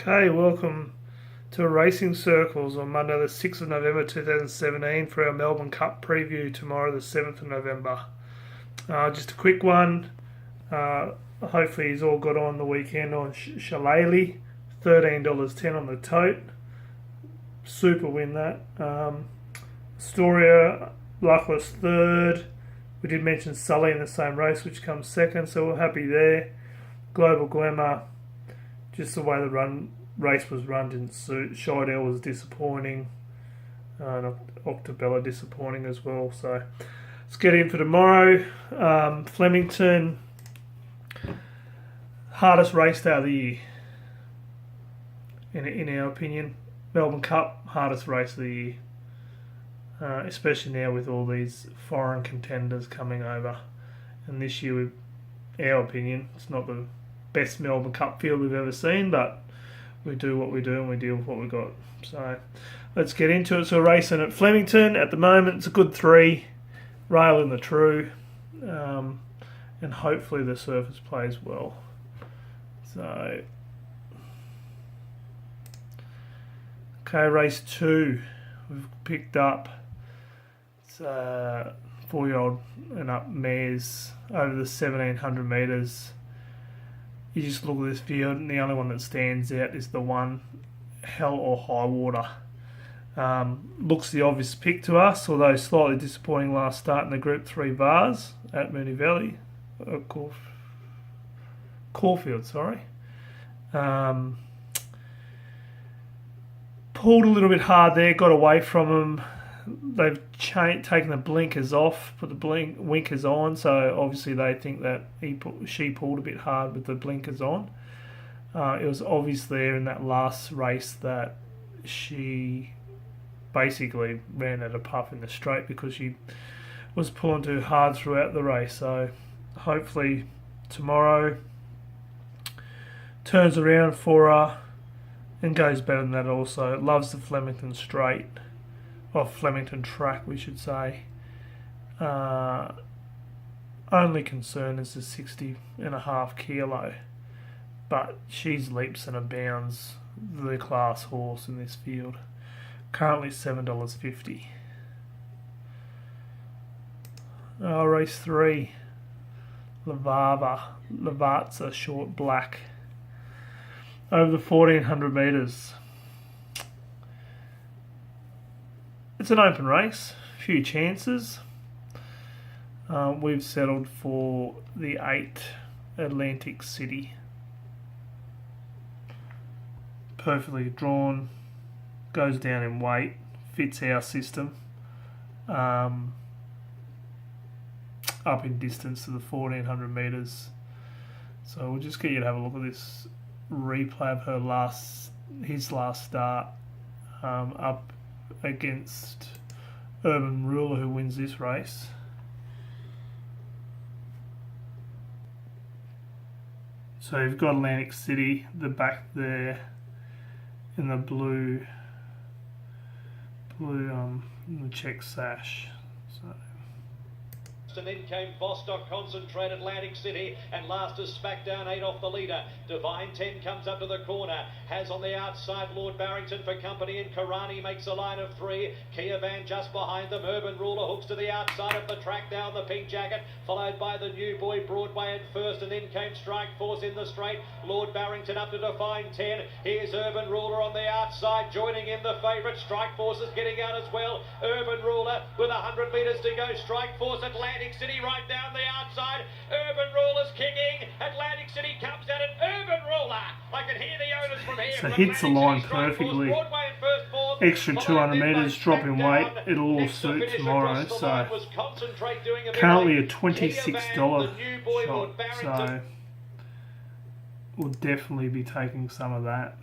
Okay, welcome to Racing Circles on Monday the 6th of November 2017 for our Melbourne Cup preview tomorrow the 7th of November. Just a quick one. Hopefully he's all got on the weekend on Shillelagh. $13.10 on the tote. Super win that. Astoria, luckless third. We did mention Sully in the same race, which comes second, so we're happy there. Global Glamour, just the way the race was run didn't suit. Scheidel was disappointing. And Octabella disappointing as well. So let's get in for tomorrow. Flemington, hardest race day of the year, in our opinion. Melbourne Cup, hardest race of the year. Especially now with all these foreign contenders coming over. And this year, in our opinion, it's not the best Melbourne Cup field we've ever seen, but we do what we do and we deal with what we got. So let's get into it. So racing at Flemington at the moment, it's a good 3, rail in the true, and hopefully the surface plays well. So okay, race 2 we've picked up. It's 4-year-old and up mares over the 1700 metres. You just look at this field and the only one that stands out is the one, Hell or High Water. Looks the obvious pick to us, although slightly disappointing last start in the Group 3 bars at Moonee Valley. Caulfield, sorry. Pulled a little bit hard there, got away from him. They've taken the blinkers off, put the winkers on, so obviously they think that she pulled a bit hard with the blinkers on. It was obvious there in that last race that she basically ran at a puff in the straight because she was pulling too hard throughout the race. So hopefully tomorrow turns around for her and goes better than that also. Loves the Flemington straight. Off Flemington track, we should say. Only concern is the 60.5 kilo, but she's leaps and bounds the class horse in this field. Currently $7.50. Race 3, Lavazza short black over the 1400 metres. It's an open race, few chances. We've settled for the 8 Atlantic City. Perfectly drawn, goes down in weight, fits our system. Up in distance to the 1400 metres. So we'll just get you to have a look at this replay of his last start up against Urban Ruler, who wins this race. So you've got Atlantic City, the back there in the blue in the check sash. So and then came Vostok, Concentrate, Atlantic City, and last is Smackdown 8 off the leader. Divine 10 comes up to the corner, has on the outside Lord Barrington for company, and Karani makes a line of 3. Kia Van just behind them. Urban Ruler hooks to the outside of the track down the pink jacket, followed by the New Boy Broadway at first, and then came Strike Force in the straight. Lord Barrington up to Divine 10. Here's Urban Ruler on the outside, joining in the favourite. Strike Force is getting out as well. Urban Ruler with 100 metres to go. Strike Force, Atlantic City right down the outside. Urban Ruler's kicking. Atlantic City comes at it. Urban Ruler. I can hear the owners from here. So hits the line perfectly. Extra 200 metres, drop in weight. It'll all suit tomorrow. So currently a $26 shot. So we'll definitely be taking some of that.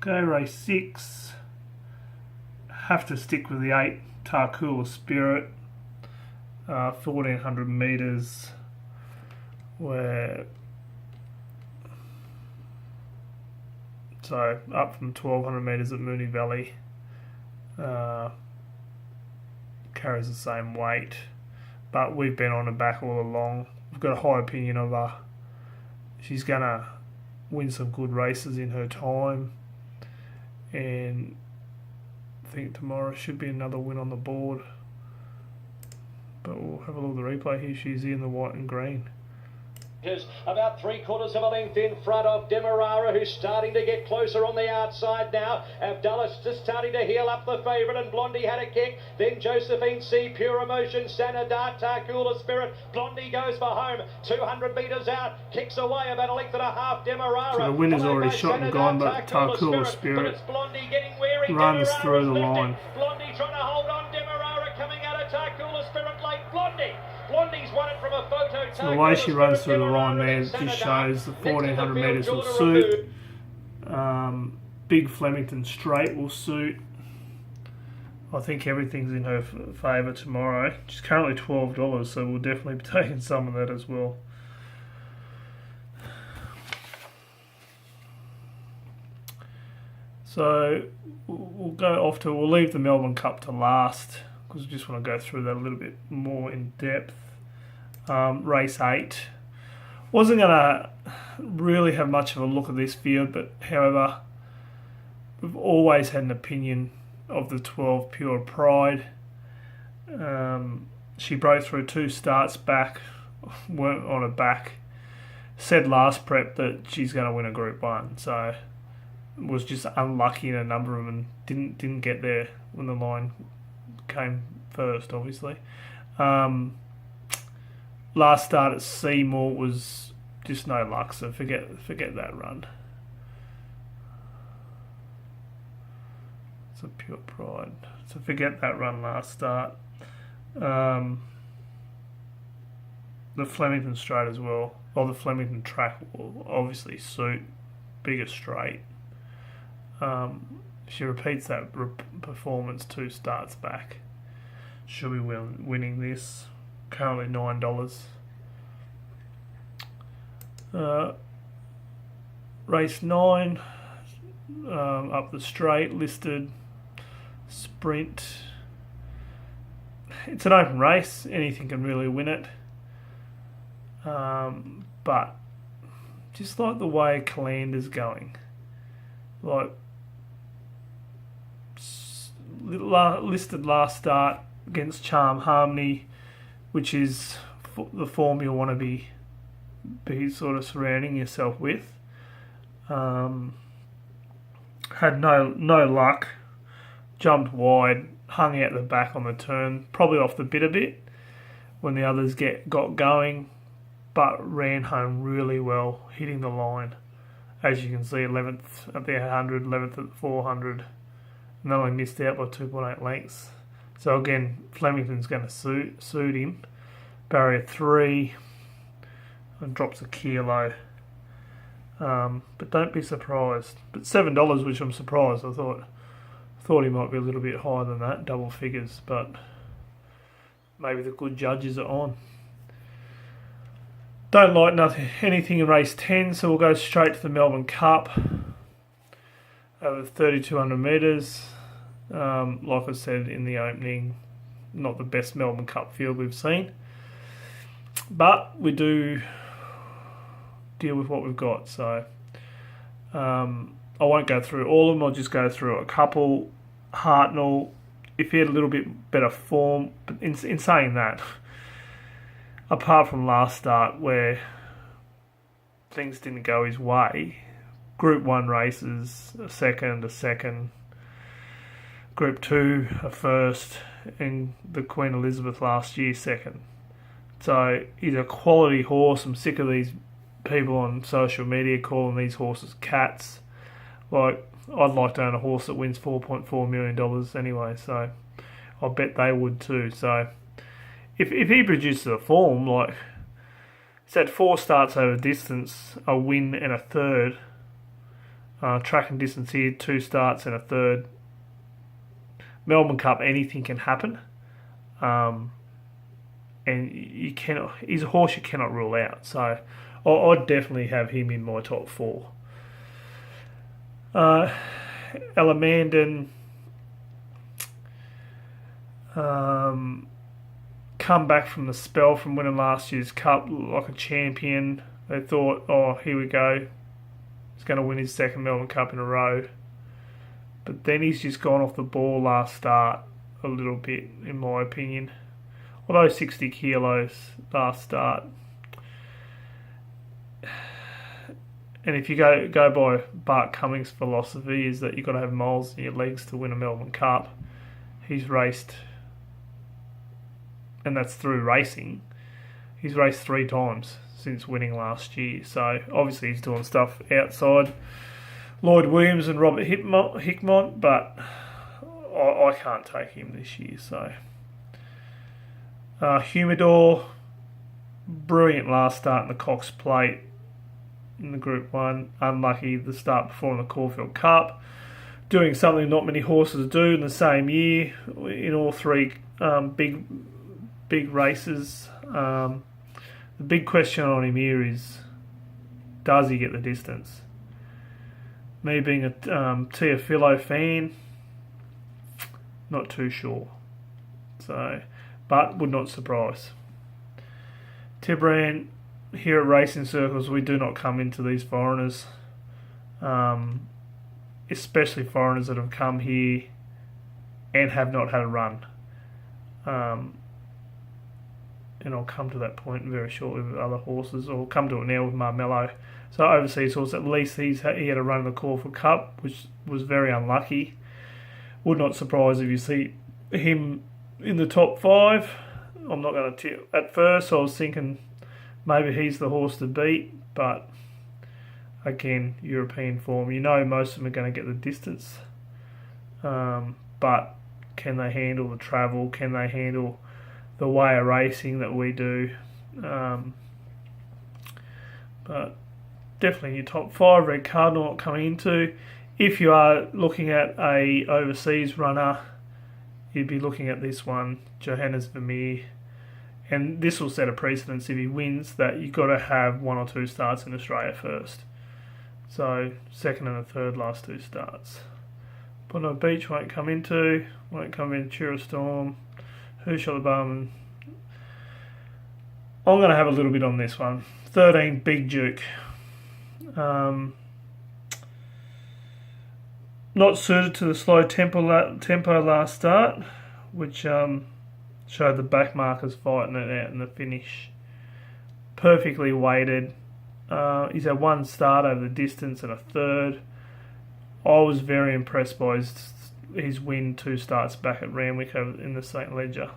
Okay, race 6. Have to stick with the 8 Tarcoola Spirit. 1400 metres, so up from 1200 metres at Moonee Valley. Carries the same weight, but we've been on her back all along. We've got a high opinion of her. She's going to win some good races in her time, and I think tomorrow should be another win on the board. But we'll have a look at the replay here. She's in the white and green. About 3/4 of a length in front of Demerara, who's starting to get closer on the outside now. Abdullah's just starting to heel up the favourite, and Blondie had a kick. Then Josephine C, Pure Emotion, Sanadar, Tarcoola Spirit. Blondie goes for home, 200 metres out, kicks away about a length and a half. Demerara. So the winner's already shot and gone, but Tarcoola Spirit runs through the line. Blondie trying to hold on. Demerara coming out of Tarcoola Spirit late. Blondie's won it from a photo. So the way she runs through the line there just shows the 1400 metres will suit. Big Flemington Straight will suit. I think everything's in her favour tomorrow. She's currently $12, so we'll definitely be taking some of that as well. So we'll leave the Melbourne Cup to last, because we just want to go through that a little bit more in depth. Race 8. Wasn't going to really have much of a look at this field, but however, we've always had an opinion of the 12 Pure Pride. She broke through 2 starts back, weren't on her back. Said last prep that she's going to win a Group 1, so was just unlucky in a number of them and didn't get there when the line came first, obviously. Last start at Seymour was just no luck, so forget that run. It's a Pure Pride. So forget that run last start. The Flemington Straight as well. Well, the Flemington Track will obviously suit. Bigger straight. If she repeats that performance 2 starts back, she'll be winning this. Currently $9. Race 9, up the straight, listed sprint. It's an open race, anything can really win it. But just like the way Calander's going, like listed last start against Charm Harmony, which is the form you want to be sort of surrounding yourself with. Had no luck, jumped wide, hung out the back on the turn, probably off the bit a bit when the others got going, but ran home really well, hitting the line. As you can see, 11th at the 100, 11th at the 400, and only missed out by 2.8 lengths. So again, Flemington's going to suit him. Barrier 3, and drops a kilo. But don't be surprised. But $7, which I'm surprised. I thought he might be a little bit higher than that, double figures. But maybe the good judges are on. Don't like anything in race 10, so we'll go straight to the Melbourne Cup. Over 3,200 metres. Like I said in the opening, not the best Melbourne Cup field we've seen. But we do deal with what we've got. So I won't go through all of them. I'll just go through a couple. Hartnell, if he had a little bit better form, but in saying that, apart from last start where things didn't go his way, Group 1 races, a second, Group 2 a first, and the Queen Elizabeth last year second. So he's a quality horse. I'm sick of these people on social media calling these horses cats. Like, I'd like to own a horse that wins $4.4 million anyway, so I bet they would too. So if he produces a form, like he's had 4 starts over distance, a win and a third. Track and distance here, 2 starts and a third. Melbourne Cup, anything can happen. And he's a horse you cannot rule out. So I'd definitely have him in my top 4. Elamandin, can't come back from the spell from winning last year's Cup like a champion. They thought, oh, here we go. He's going to win his second Melbourne Cup in a row. But then he's just gone off the ball last start a little bit, in my opinion. Although 60 kilos last start. And if you go by Bart Cummings' philosophy, is that you've got to have miles in your legs to win a Melbourne Cup. He's raced, and that's through racing, he's raced 3 times since winning last year. So obviously he's doing stuff outside Lloyd Williams and Robert Hickmott, but I can't take him this year. So Humidor, brilliant last start in the Cox Plate in the Group 1. Unlucky the start before in the Caulfield Cup. Doing something not many horses do in the same year in all 3 big races. The big question on him here is, does he get the distance? Me being a Teofilo fan, not too sure. So, but would not surprise. Tibran, here at Racing Circles, we do not come into these foreigners, especially foreigners that have come here and have not had a run. And I'll come to that point very shortly with other horses, or come to it now with Marmello. So overseas horse, at least he had a run in the Caulfield Cup, which was very unlucky. Would not surprise if you see him in the top 5. I'm not going to tell. At first I was thinking maybe he's the horse to beat, but again, European form. You know most of them are going to get the distance. But can they handle the travel? Can they handle the way of racing that we do? But definitely your top 5. Red Cardinal not coming into. If you are looking at a overseas runner, you'd be looking at this one, Johannes Vermeer. And this will set a precedence if he wins, that you've got to have 1 or 2 starts in Australia first. So second and a third last 2 starts. Bondi Beach won't come in, Ventura Storm. Who Shot the Barman? I'm going to have a little bit on this one. 13, Big Duke. Not suited to the slow tempo last start, which showed the back markers fighting it out in the finish. Perfectly weighted. He's had 1 start over the distance and a third. I was very impressed by his win 2 starts back at Randwick in the St. Ledger.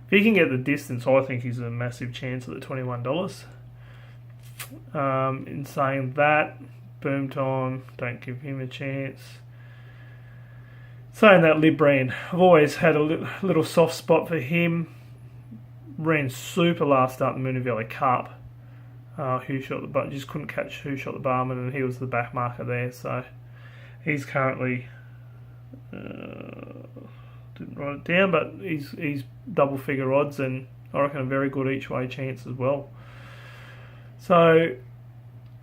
If he can get the distance, I think he's a massive chance at the $21. In saying that, Boom Time, don't give him a chance. Saying that, Libran, I've always had a little soft spot for him. Ran super last start in the Moonee Valley Cup. Who Shot the Barman, just couldn't catch Who Shot the Barman, and he was the back marker there. So he's currently didn't write it down, but he's double figure odds, and I reckon a very good each way chance as well. So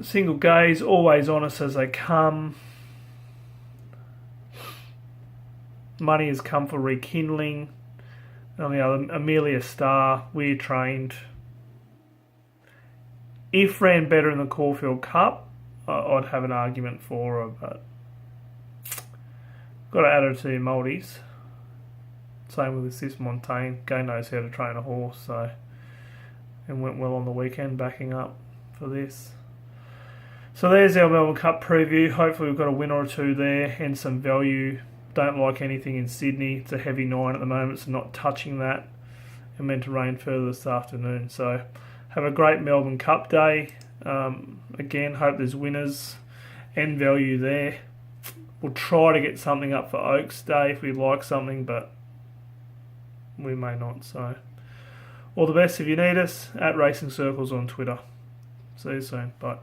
single gaze, always honest as they come. Money has come for Rekindling. On the other, Amelia Star, we're trained. If ran better in the Caulfield Cup, I'd have an argument for her, but got to add her to your multis. Same with Sis Montaigne. Gay knows how to train a horse, so, and went well on the weekend backing up for this. So there's our Melbourne Cup preview. Hopefully we've got a win or 2 there and some value. Don't like anything in Sydney. It's a heavy 9 at the moment, so not touching that. And meant to rain further this afternoon. So have a great Melbourne Cup day. Again, hope there's winners and value there. We'll try to get something up for Oaks Day if we like something, but we may not. So all the best if you need us, at Racing Circles on Twitter. See you soon. Bye.